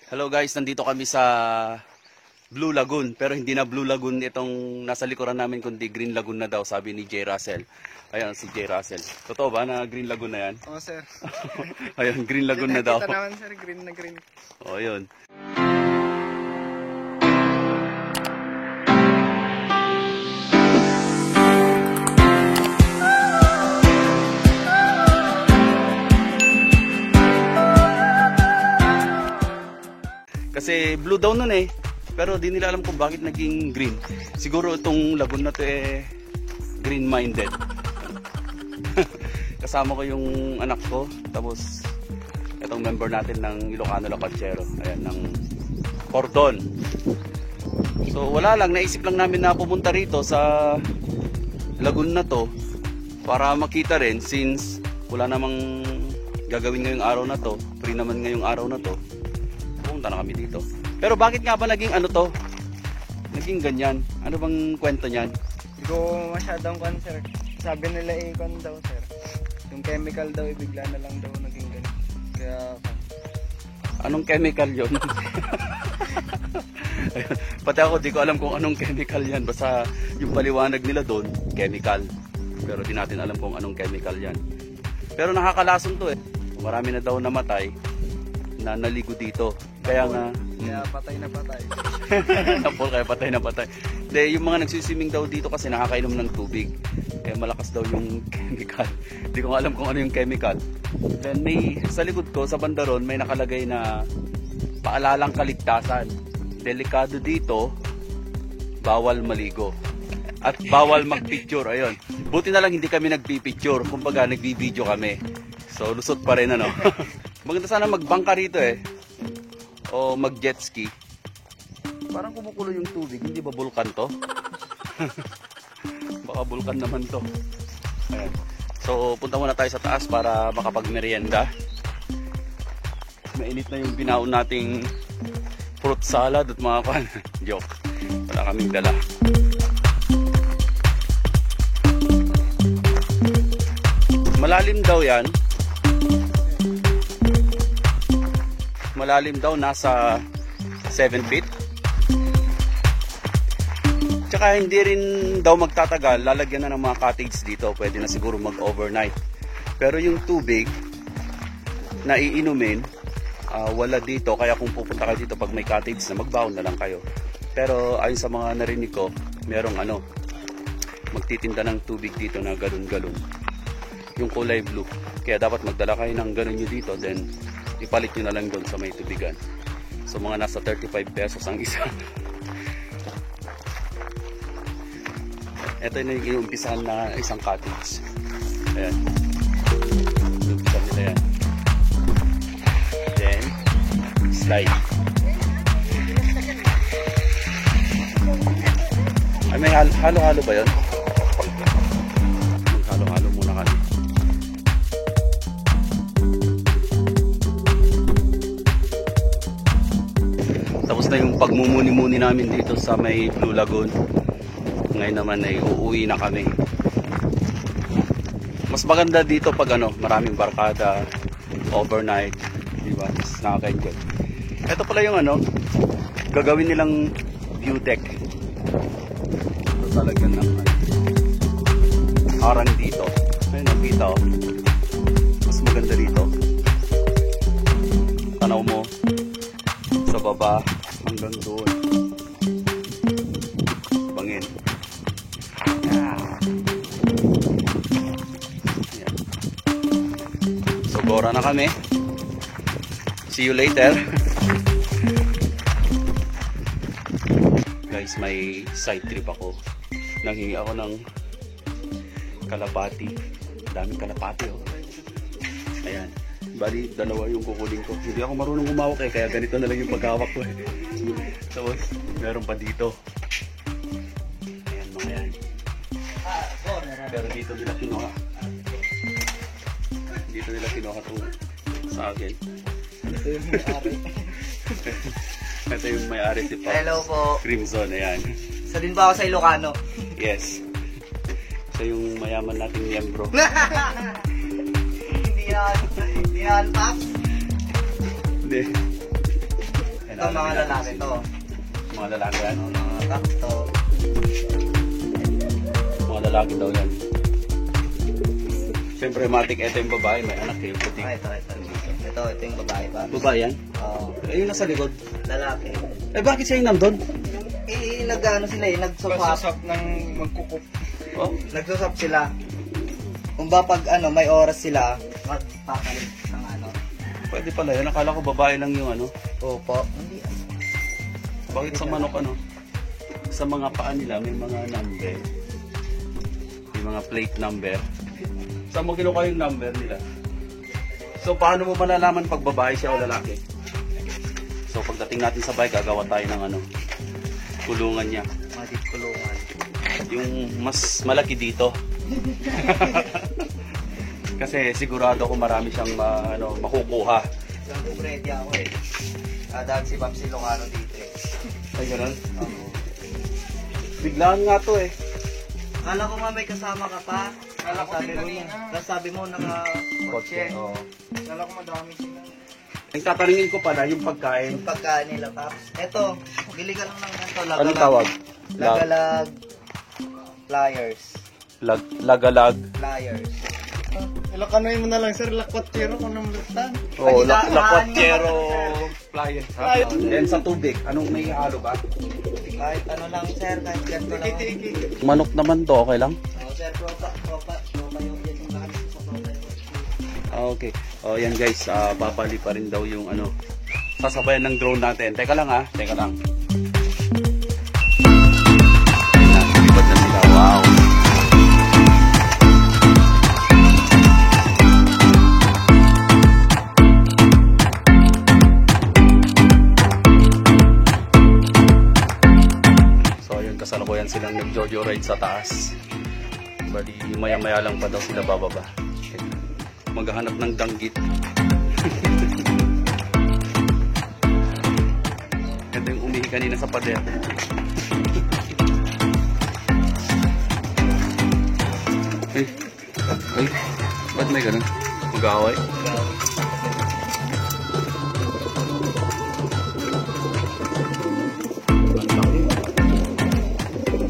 Hello guys, nandito kami sa Blue Lagoon. Pero hindi na Blue Lagoon itong nasa likuran namin, kundi Green Lagoon na daw, sabi ni J. Russell. Ayan si J. Russell. Totoo ba na Green Lagoon na yan? Oo, sir. Ayan, Green Lagoon na daw. Kita naman, sir. Green na green. O, yun. Kasi blue daw nun eh. Pero di nila alam kung bakit naging green. Siguro itong lagoon na to green-minded. Kasama ko yung anak ko. Tapos itong member natin ng Ilocano Lacanchero. Ayan, ng Cordon. So wala lang, naisip lang namin na pumunta rito sa lagoon na to para makita rin, since wala namang gagawin ngayong araw na to. Free naman ngayong araw na to. Pumunta na kami dito. Pero bakit nga ba naging ano to? Naging ganyan? Ano bang kwento niyan? Hindi ko masyadong sir. Sabi nila daw, sir. Yung chemical daw, bigla na lang daw naging ganyan. Kaya, anong chemical yon? Pati ako, di ko alam kung anong chemical yan. Basta yung paliwanag nila doon, chemical. Pero di natin alam kung anong chemical yan. Pero nakakalason to eh. Marami na daw namatay na naligo dito. Kaya nga, kaya patay na patay. Napol, kaya patay na patay. De, yung mga nagsiswimming daw dito kasi nakakainom ng tubig. Kaya malakas daw yung chemical. Hindi ko alam kung ano yung chemical. Then may sa likod ko, sa bandaron, may nakalagay na paalalang kaligtasan. Delikado dito, bawal maligo. At bawal magpicture. Ayun. Buti na lang hindi kami nagpipicture. Kumbaga nagbibideo kami. So lusot pa rin ano. Maganda sana magbangka rito eh. O mag jet ski. Parang kumukulo yung tubig. Hindi ba bulkan to? Baka bulkan naman to. Ayan. So punta muna tayo sa taas para makapagmerienda. Mainit na yung binaon nating fruit salad at mga kan. Joke. Wala kaming dala. Malalim daw yan. Malalim daw, nasa 7 feet. Tsaka hindi rin daw magtatagal, lalagyan na ng mga cottage dito. Pwede na siguro mag-overnight. Pero yung tubig na iinumin, wala dito. Kaya kung pupunta kayo dito pag may cottage na, magbaon na lang kayo. Pero ayon sa mga narinig ko, merong magtitinda ng tubig dito na galon-galon. Yung kulay blue. Kaya dapat magdala kayo ng galon nyo dito, then ipalit nyo na lang doon sa may tubigan. So mga nasa 35 pesos ang isa. Ito na yung inuumpisahan na isang cottage. Ayan. Inuumpisahan nila yan. Then, slide. Ay, may halo-halo ba yun? Halo-halo muna kami. Tapos na yung pagmumuni-muni namin dito sa may Blue Lagoon. Ngayon naman ay uuwi na kami. Mas maganda dito pag maraming barkada, overnight, di ba? Mas nakaka-enjoy. Ito pala yung gagawin nilang view deck. Ito talaga ng harang dito. Ayun, nakita oh. Mas maganda dito. Tanaw mo sa baba hanggang doon. Bangin. Yan. So gora na kami. See you later. Guys, may side trip ako. Nanghingi ako ng kalapati. Daming kalapati oh. Ayan. Bali, dalawa yung kukunin ko. Hindi ako marunong humawak kaya ganito na lang yung paghawak ko eh. Tapos, meron pa dito. Ayan mga yan. Pero dito nila kinuha. Dito nila kinuha itong sa akin. ito yung may-ari. Ito yung may-ari si Pops. Hello po. Crimson, ayan. Isa din ba ako sa Ilocano? Yes. Ito yung mayaman nating miyembro. Hindi yan, Pops. Hindi. Ito mga lalaki to. Mga lalaki yan. Mga kakto. Mga lalaki daw yan. Siyempre, matik, ito yung babae. May anak yung puti. Ito yung babae pa. Babae yan? Oo. Ayun nasa likod. Lalaki. Eh, bakit siya yung nandun? Nag-ano sila nagsasap. Pasasap ng magkukup. Oh, Nagsasap sila. Kung ba pag may oras sila, magpapalit ng ano. pwede pala yan. Akala ko babae lang yung ano. Opo. Hindi. Bakit sa manok ano? Sa mga paa nila may mga number. May mga plate number. Saan mo kinuha yung number nila? So paano mo malalaman pag babae siya o lalaki? So pagdating natin sa bike, gagawa tayo ng ano, kulungan niya. Madit kulungan. Yung mas malaki dito. Kasi sigurado ko marami siyang makukuha. Yung ready ako eh. Dahil si Papsi Lucano dito eh. Ay, ganun? Oo. Biglaan nga to eh. Kala ko nga may kasama ka pa. Kala ko din kanina. Tapos sabi mo naka-kotse. Oo. Kala ko madami sila. Ang tatanungin ko pala yung pagkain. Yung pagkain nila Paps. Eto, bili ka lang ng ganito. Anong tawag? Lagalag. Flyers. Lagalag. Flyers. Ilocanoy mo na lang, sir. Lakwatero ko ng lutan. Oh, Pagkita- lakwatero flyer. Kahit- Then sa tubig, anong may halo ba? Kahit ano lang sir, kahit ganito lang. Manok naman to, okay lang? Oh, sir, tropa yung yan yung lakas sa tropa yun. Okay. Oh, yan guys, papali pa rin daw yung ano, sasabayan ng drone natin. Teka lang teka lang. Libad na sila, wow. So, ayun, kasalukuyan silang nag-jojo ride sa taas. Bali, maya-maya lang pa daw sila bababa. Maghahanap ng danggit. Ito yung umihi kanina sa pader. Ay, ba't may ganun? Mag-aaway?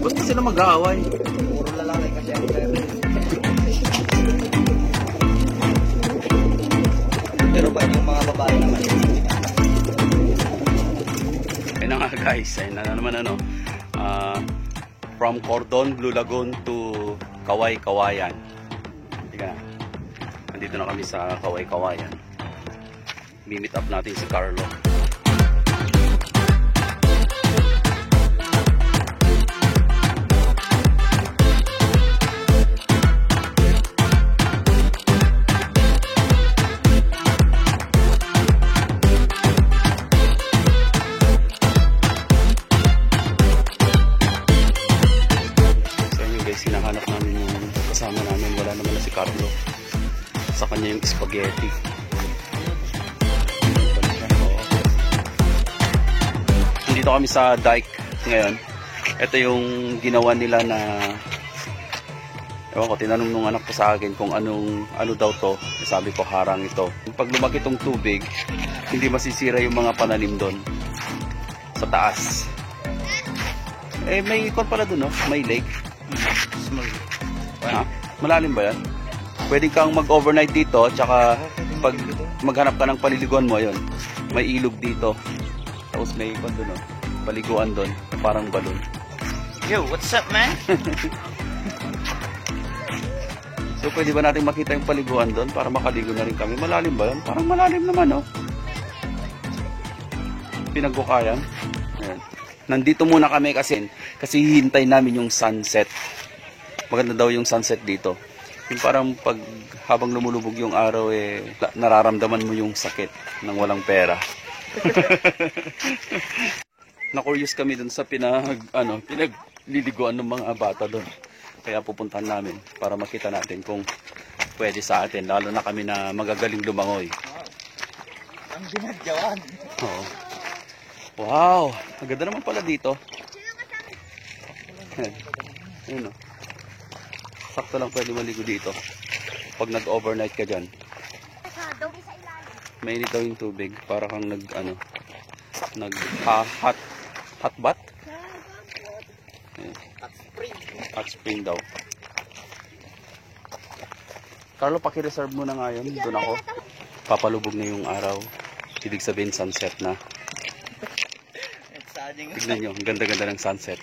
Ba't ba sila mag-aaway? Puro lalaki kasi ang sir. Pero ba yung mga babae naman? Ayun na nga guys, ayun na naman from Cordon, Blue Lagoon to Kaway Kawayan. Tika na. Nandito na kami sa Kaway Kawayan. Meet up natin si Carlo. Hinahanap namin yung kasama namin, wala naman na si Carlo. Sa kanya yung spaghetti. Dito kami sa dike ngayon. Ito yung ginawa nila na, ewan ko, tinanong nung anak ko sa akin kung ano daw to. Sabi ko, harang ito. Pag lumaki tong tubig, hindi masisira yung mga pananim doon sa taas. Eh, may ikon pala doon, no? May lake. Ha? Malalim ba yan? Pwede kang mag-overnight dito, tsaka pag maghanap ka ng paliliguan mo, yun. May ilog dito. Tapos may ikon doon, no? Paliguan doon, parang balon. Yo, what's up man? So pwede ba natin makita yung paliguan doon para makaligo na rin kami? Malalim ba yun? Parang malalim naman, no? Pinagbukayan. Ayan. Nandito muna kami kasi hihintay namin yung sunset. Maganda daw yung sunset dito. Yung parang pag habang lumulubog yung araw, nararamdaman mo yung sakit ng walang pera. Na-curious kami dun sa pinagliliguan ng mga bata dun. Kaya pupuntahan namin para makita natin kung pwede sa atin. Lalo na kami na magagaling lumangoy. Ang binadyawan. Oo. Wow! Ang ganda naman pala dito. Ayun, no? Sakto lang pwede maligo dito. Pag nag-overnight ka dyan. Mainit daw yung tubig. Para kang hot bath. Hot spring daw. Carlo, paki-reserve mo na nga yun. Doon ako. Papalubog na yung araw. Ibig sabihin sunset na. Tignan nyo, ang ganda-ganda ng sunset.